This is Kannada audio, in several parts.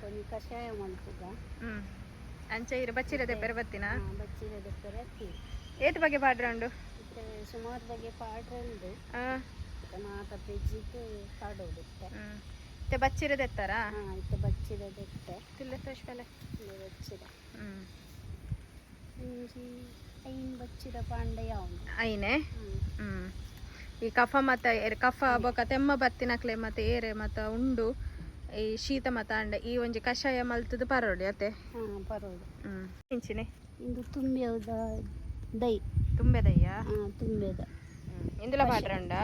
కొని ಕಷಾಯ ಮಾಡ್ತದ ಅಂಚೆ ಇರು ಬಚ್ಚಿರದೆ ಪೆರ ಬತ್ತಿನ ಬಚ್ಚಿರದೆ ಪೆರ ಅತ್ತಿ ಏತ್ ಬಗ್ಗೆ ಪಾಡ್ರ ಉಂಡು ಸುಮಾರು ಬಗ್ಗೆ ಪಾಡ್ರ ಉಂಡು ಮಾತ ಪೆಜ್ಜಿಗೆ ಪಾಡೋದು ಇತ್ತೆ ಬಚ್ಚಿರದೆ ಎತ್ತಾರ ಇತ್ತೆ ಬಚ್ಚಿರದೆ ಎತ್ತೆ ತಿಲ್ಲೆ ಫ್ರೆಶ್ ಬೆಲೆ ಬಚ್ಚಿರ ಇಂಜಿ ಐನ್ ಬಚ್ಚಿರ ಪಾಂಡೆ ಯಾವುದು ಐನೆ ಈ ಕಫ ಮತ್ತು ಕಫ ಬೊಕ ತೆಮ್ಮ ಬತ್ತಿನಕ್ಲೆ ಮತ್ತು ಏರೆ ಮತ್ತು ಉಂಡು ಈ ಶೀತ ಮತ್ತು ಅಂಡೆ ಈ ಒಂಜಿ ಕಷಾಯ ಮಲ್ತದ ಪರೋಡಿ ಅತ್ತೆ ಪರೋಡು ಇಂಚಿನೆ ಇಂದು ತುಂಬ್ಯದ ದೈ ತುಂಬೆ ದಯ್ಯ ತುಂಬ್ಯದ ಇಂದುಲ ಪಾಡ್ರ ಉಂಡ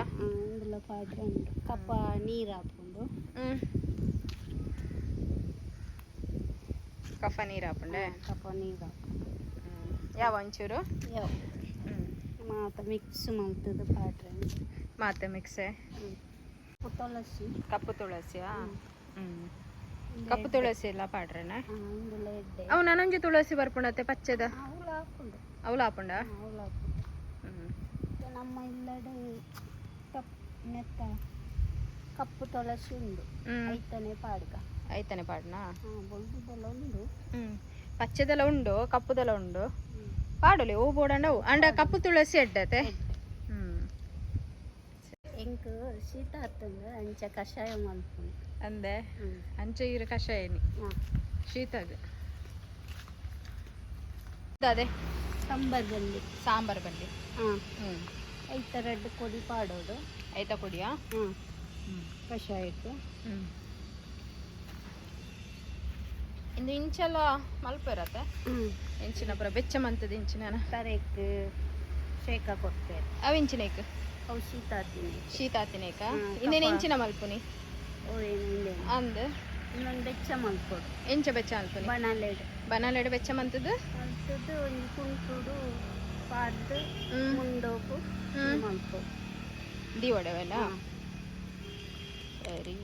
ಇಂದುಲ ಪಾಡ್ರ ಉಂಡು ಕಪ್ಪ ನೀರು ಹಾಕೊಂಡು ಕಫ ನೀರು ಹಾಕೊಂಡೆ ಕಪ್ಪ ನೀರು ಹಾಕೊಂಡು ಯಾವ ಒಂಚೂರು ಯಾವ ಮಾತ ಮಿಕ್ಸ್ ಮಾಡ್ತದ ಪಾಡ್ರೆ ಮಾತೆ ಮಿಕ್ಸೆ ತುಳಸಿ ಕಪ್ಪು ತುಳಸಿಯಾ ಕಪ್ಪು ತುಳಸಿ ಎಲ್ಲ ಪಾಡ್ರೆನ ಇಂದುಲ ಎಡ್ಡೆ ಅವು ನನಂಜಿ ತುಳಸಿ ಬರ್ಪುಂಡತ್ತೆ ಪಚ್ಚದ ಅವಳು ಹಾಕೊಂಡು ಅವಳು ಹಾಕೊಂಡ ಅವಳು ಹಾಕೊಂಡು ನಮ್ಮ ಇಲ್ಲಡೆ ನೆತ್ತ ಕಪ್ಪು ತುಳಸಿ ಉಂಡು ಐತನೆ ಪಾಡ್ಗ ಐತನೆ ಪಾಡ್ನಾ ಬೊಳ್ಳುದೆಲ್ಲ ಉಂಡು ಪಚ್ಚದೆಲ್ಲ ಉಂಡು ಕಪ್ಪುದೆಲ್ಲ ಉಂಡು ಪಾಡಲಿ ಹೂ ಬೋಡಂಡವು ಅಂಡ ಕಪ್ಪು ತುಳಸಿ ಎಡ್ಡತೆ ಎಂಕ್ ಶೀತ ಹತ್ತಂದ ಅಂಚ ಕಷಾಯ ಮಾಡ್ಕೊಂಡು ಅಂದೆ ಅಂಚೆ ಇರು ಕಷಾಯನಿ ಶೀತದ ಅದೇ ಸಾಂಬಾರ್ ಬಲ್ಲಿ ಐತ ರೆಡ್ ಕೊಡಿ ಪಾಡೋದು ಐತ ಕೊಡಿಯಾ ಕಷಾಯಕ್ಕೆ ಇಂದು ಇಂಚೆಲ್ಲ ಮಲ್ಪ ಇರತ್ತೆ ಇಂಚಿನ ಪುರ ಬೆಚ್ಚ ಮಂತದ ಇಂಚಿನ ತರೇಕ್ ಶೇಕ ಕೊಡ್ತೇವೆ ಅವು ಇಂಚಿನೇಕ್ ಅವು ಶೀತ ಹತ್ತಿನೇಕ ಇನ್ನೇನು ಇಂಚಿನ ಮಲ್ಪುನಿ ಅಂದ್ ಇನ್ನೊಂದು ಬೆಚ್ಚ ಮಲ್ಪೋಡು ಎಂಚ ಬೆಚ್ಚ ಮಲ್ಪುನಿ ಬನಾಲೆಡು ಬೆಚ್ಚ ಮಂತದ್ದು ಒಂದು ಕುಂಟುಡು ಪಾಡ್ದು ಮುಂಡೋಕು ಮಲ್ಪೋಡು ದೀವಡವೆಲ್ಲ ಸರಿ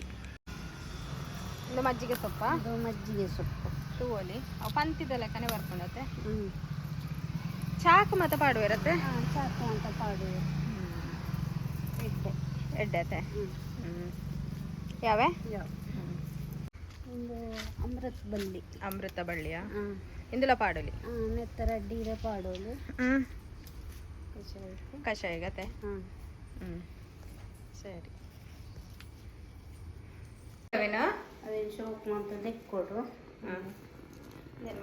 ಇದು ಮಜ್ಜಿಗೆ ಸೊಪ್ಪ ಮಜ್ಜಿಗೆ ಸೊಪ್ಪು ತೂವಲಿ ಅವು ಪಂತಿದ ಲೆಕ್ಕನೆ ಬರ್ಕೊಂಡತ್ತೆ ಚಾಕು ಮತ್ತೆ ಪಾಡುವ ಇರತ್ತೆ ಚಾಕು ಅಂತ ಪಾಡುವ ಎಡ್ಡತೆ ಯಾವೆ ಒಂದು ಅಮೃತ ಬಳ್ಳಿಯ ಇಂದುಲ ಪಾಡಲಿ ನೆತ್ತರ ಡೀರೆ ಪಾಡೋಲು ಕಷಾಯಗತೆ ಸರಿ ಅದೇ ಶೋಕ್ ಮಾತ್ರ ತೆಕ್ಕೊಡು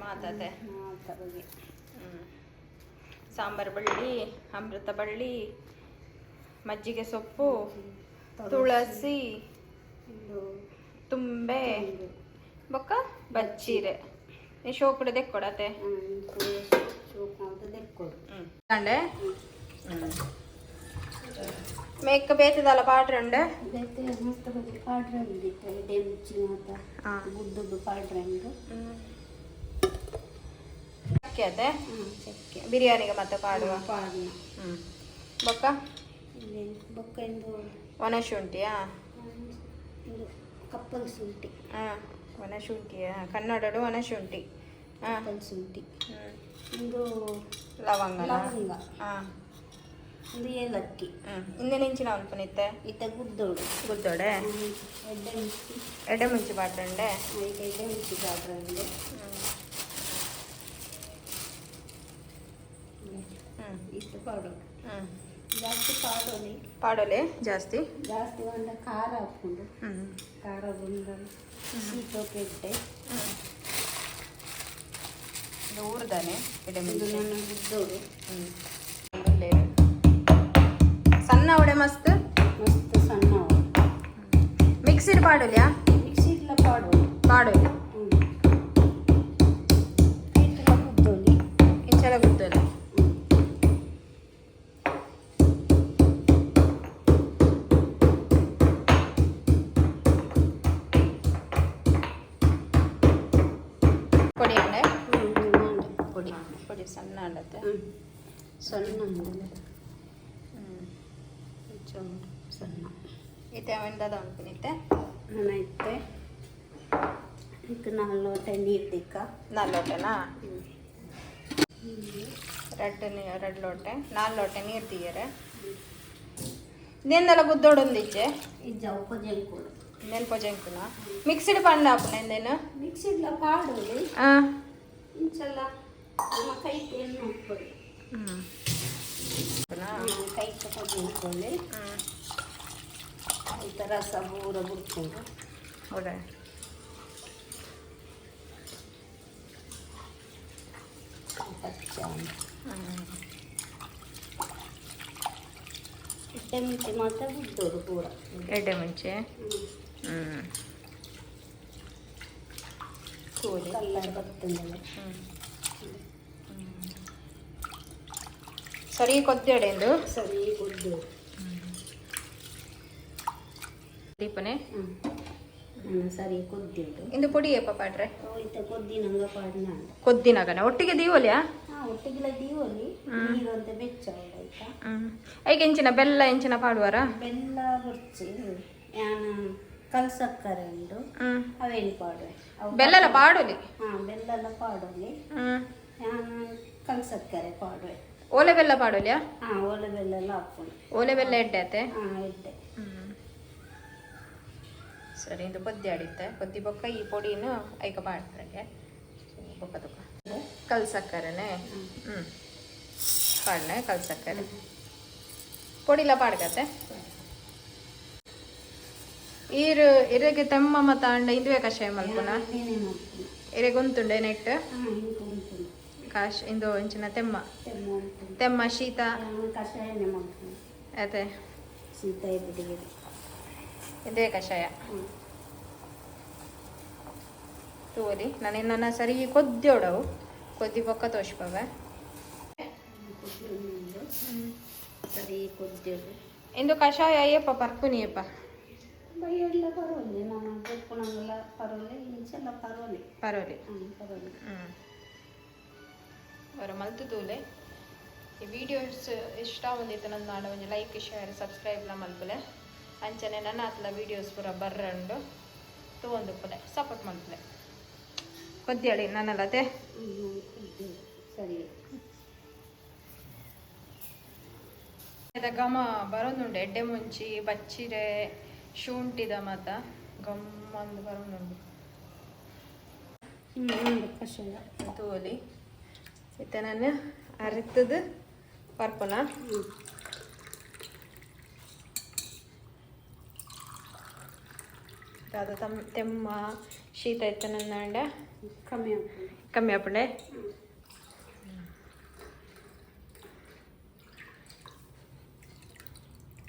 ಮಾತಾತೆ ಸಾಂಬಾರು ಬಳ್ಳಿ ಅಮೃತ ಬಳ್ಳಿ ಮಜ್ಜಿಗೆ ಸೊಪ್ಪು ತುಳಸಿ ತುಂಬೆ ಬೊಕ್ಕ ಬಚ್ಚಿರೆ ಶೋಕುಡು ತೆಕ್ಕೊಡತೆ ಅಂಡೆ ಮೇಕ ಬೇತದಲ್ಲ ಪಾಡ್ರೆ ಉಂಡೆ ಚಕ್ಕೆ ಅತೆ ಬಿರಿಯಾನಿಗೆ ಮತ್ತೆ ಪಾಡುವ ಬೊಕ್ಕ ಬೊಕ್ಕ ಇಂದು ಒಣ ಶುಂಠಿಯಾ ಕಪ್ಪಲ್ ಶುಂಠಿ ಒಣ ಶುಂಠಿಯಾ ಕನ್ನಡಡು ಒಣ ಶುಂಠಿ ಕಪ್ಪಲ್ ಶುಂಠಿ ಇಂದು ಲವಂಗ ಒಂದು ಏಲಕ್ಕಿ ಇನ್ನೇನು ಇಂಚಿನ ಅನ್ಪನಿತ್ತೆ ಇತ್ತ ಗುದ್ದೋಡೆ ಎಡೆ ಮುಂಚಿ ಪಾಡ್ರಂಡೆ ಎಡೆ ಮುಂಚಿ ಪಾಡ್ರಂಡೆ ಇಷ್ಟು ಪಾಡೋದು ಜಾಸ್ತಿ ಪಾಡೋಲೆ ಜಾಸ್ತಿ ಒಂದ ಖಾರ ಹಾಕೊಂಡು ಖಾರ ಬಂದು ಸೀತೋಕೆಡ್ಡೆ ಊರ್ದಾನೆ ಎಡೆ ಇದು ನನ್ನ ಗುದ್ದೋಡು ಸಣ್ಣ ಅವಡೆ ಮಸ್ತ್ ಸಣ್ಣ ಮಿಕ್ಸಿಡ್ ಪಾಡೋಲ್ಯಾ ಮಿಕ್ಸಿಡ್ಲ ಪಾಡೋದು ಗುದ್ದೋಲಿ ಇಂಚಲ ಗುದ್ದೋಲೆ పొడి సన్న అండతే సన్న అండలే కొంచెం సన్న అయితే ఏమైందా అనుకునితే నేనైతే ఇంక 4 ಲೋಟ ನೀರು ದಿಕ್ಕ 4 ಲೋಟನಾ ರೆಡ್ ಲೋಟೆ 4 ಲೋಟೆ ನೀರು ತೀಯರೆ ಇನ್ನೆಂದೆಲ್ಲ ಗುದ್ದೋಡು ಒಂದಿಚ್ಚೆ ಇಜ್ಜ ಉಪ್ಪು ಜಂಕೋಡು ನೆನ್ಪೊಜೆಂಕುನ ಮಿಕ್ಸ್ಡ್ ಪಂಡ ಆಪುನ ಎಂದೇನು ಮಿಕ್ಸಿಡ್ಲ ಪಾಡೋಲಿ ಹಾಂ ಇಂಚಲ್ಲ ನಮ್ಮ ಕೈಗೆ ಎಣ್ಣೆ ಹಾಕ್ಕೊಳ್ಳಿ ಕೈ ತಗೊಂಡು ಈ ಥರ ಸಬೂರ ಬಿಡ್ಕೊಂಡು ಒಳ್ಳೆ ಎಡ್ಡೆ ಮುಂಚೆ ಮಾತ್ರ ಬಿದ್ದೋರು ಪೂರ ಎಡ್ಡೆ ಮುಂಚೆ ಕೂಲಿ ಕಲ್ಲರ್ ಬರ್ತದೆ ಸರಿ ಕೊದ್ದೆಡೆಂದು ಸರಿ ಕೊದ್ದು ದೀಪನೆ ಸರಿ ಕೊದ್ದಿಟ್ಟು ಇಂದು ಪೊಡಿ ಏಪ ಪಾಡ್ರೆ ಹೋಯ್ತ ಕೊದ್ದಿನಂಗ ಪಾಡಿನ ಕೊದ್ದಿನಾಗನ ಒಟ್ಟಿಗೆ ದೀವಲ್ಯಾ ಒಟ್ಟಿಗೆಲ್ಲ ದೀವಲ್ಲಿ ನೀರು ಅಂತ ಬೆಚ್ಚ ಆಯ್ತಾ ಈಗ ಎಂಚಿನ ಬೆಲ್ಲ ಎಂಚಿನ ಪಾಡುವಾರ ಬೆಲ್ಲ ಬರ್ಚಿ ಯಾನ ಕಲ್ಸಕ್ಕರೆ ಉಂಟು ಅವೇನು ಪಾಡುವೆ ಬೆಲ್ಲ ಪಾಡೋಲಿ ಬೆಲ್ಲ ಪಾಡೋಲಿ ಯಾನ ಕಲ್ಸಕ್ಕರೆ ಪಾಡುವೆ ಓಲೆ ಬೆಲ್ಲ ಪಾಡೋಲ್ಯಾ ಓಲೆ ಬೆಲ್ಲ ಎಲ್ಲ ಹಾಕೊಂಡು ಓಲೆ ಬೆಲ್ಲ ಎಡ್ಡೆ ಆತೆ ಎಡ್ಡೆ ಸರಿ ಇದು ಕೊದ್ದಿ ಆಡಿತ್ತೆ ಕೊದ್ದಿ ಬೊಕ್ಕ ಈ ಪೊಡಿನ ಐಕ ಪಾಡ್ತಾರೆ ಬೊಕ್ಕ ತುಕ ಕಲ್ಸಕ್ಕರೆನೆ ಪಾಡ್ನೆ ಕಲ್ಸಕ್ಕರೆ ಪೊಡಿಲ ಪಾಡ್ಕತ್ತೆ ಈರು ಇರೆಗೆ ತೆಮ್ಮ ಮತ್ತ ಅಂಡ ಇಂದುವೆ ಕಷಾಯ ಮಲ್ಪುನ ಇರೆಗೊಂತುಂಡೆ ನೆಟ್ ಕಾಶ್ ಇಂದು ಇಂಚಿನ ತೆಮ್ಮ ತೆಮ್ಮ ಶೀತ ಕಷಾಯನೇ ಮಾಡ್ತೀನಿ ಅದೇ ಶೀತ ಇದ್ದಿಗೆ ಇದೇ ಕಷಾಯ ತೋಲಿ ನಾನು ಇನ್ನೊಂದು ಸರಿ ಕೊದ್ದೋಡವು ಕೊದ್ದಿ ಪಕ್ಕ ತೋಷ್ಪವೆ ಸರಿ ಕೊದ್ದೋಡು ಇಂದು ಕಷಾಯ ಏಪ ಪರ್ಪುನಿ ಏಪ ಬೈಯೆಲ್ಲ ಪರವಲ್ಲಿ ನಾನು ಗೊಪ್ಪುಣಂಗೆಲ್ಲ ಪರವಲ್ಲಿ ಇಂಚೆಲ್ಲ ಪರವಲ್ಲಿ ಪರವಲಿ ಪರವಲ್ಲಿ ಅವರ ಮಲ್ತು ತೂಲೆ ಈ ವಿಡಿಯೋಸ್ ಇಷ್ಟ ಬಂದಿತ್ತು ನನ್ನ ನಾಡ ಒಂದು ಲೈಕ್ ಶೇರ್ ಸಬ್ಸ್ಕ್ರೈಬ್ಲ ಮಲ್ಪಲೆ ಅಂಚನೆ ನನ್ನ ಹತ್ಲ ವೀಡಿಯೋಸ್ ಪೂರ ಬರ್ರಂಡು ತಗೊಂಡು ಪುಲೆ ಸಪೋರ್ಟ್ ಮಲ್ಪಲೆ ಕೊದ್ದಿಯಾಳಿ ನನ್ನಲ್ಲದೆ ಸರಿ ಘಮ ಬರೋದುಂಡು ಎಡ್ಡೆ ಮುಂಚಿ ಬಚ್ಚಿರೆ ಶುಂಠಿದ ಮತ ಗಮ್ಮಂದು ಬರೋದುಂಡು ಕಷಾಯ ತೋಲಿ ಮತ್ತೆ ನಾನು ಅರಿತದು ಪರ್ಪುನ ಅದು ತೆಮ್ಮ ಶೀತ ಇತ್ತು ನನ್ನ ಕಮ್ಮಿ ಆಪುಂಡೆ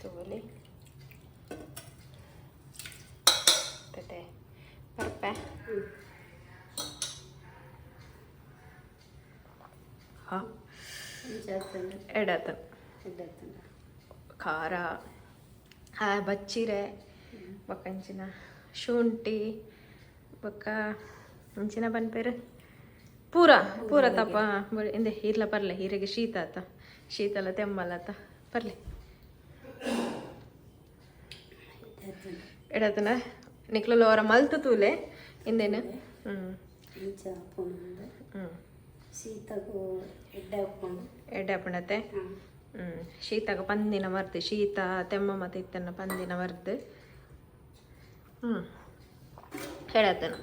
ತೋಲಿ ಮತ್ತೆ ಪರ್ಪೆ ಎಡತ ಖಾರ ಬಚ್ಚಿರೆ ಬೊಕ್ಕ ಇಂಚಿನ ಶುಂಠಿ ಬೊಕ್ಕ ಇಂಚಿನ ಪನ್ಪೇರು ಪೂರ ಪೂರ ತಪ್ಪ ಇಂದೆ ಇರ್ಲ ಬರ್ಲೆ ಹೀರೆಗೆ ಶೀತ ಆತ ಶೀತಲ ತೆಮ್ಮಲತ ಬರ್ಲೆ ಎಡತನ ನಿಕ್ಲಲು ಅವರ ಮಲ್ತು ತೂಲೆ ಇಂದೇನು ಎಡ್ಡೆ ಹಾಕೊಂಡತ್ತೆ ಶೀತಗ ಪಂದಿನ ಮರ್ದು ಶೀತ ತೆಮ್ಮ ಮತ್ತೆ ಇತ್ತನ್ನ ಪಂದಿನ ಮರ್ದು ಹೇಳತ್ತನ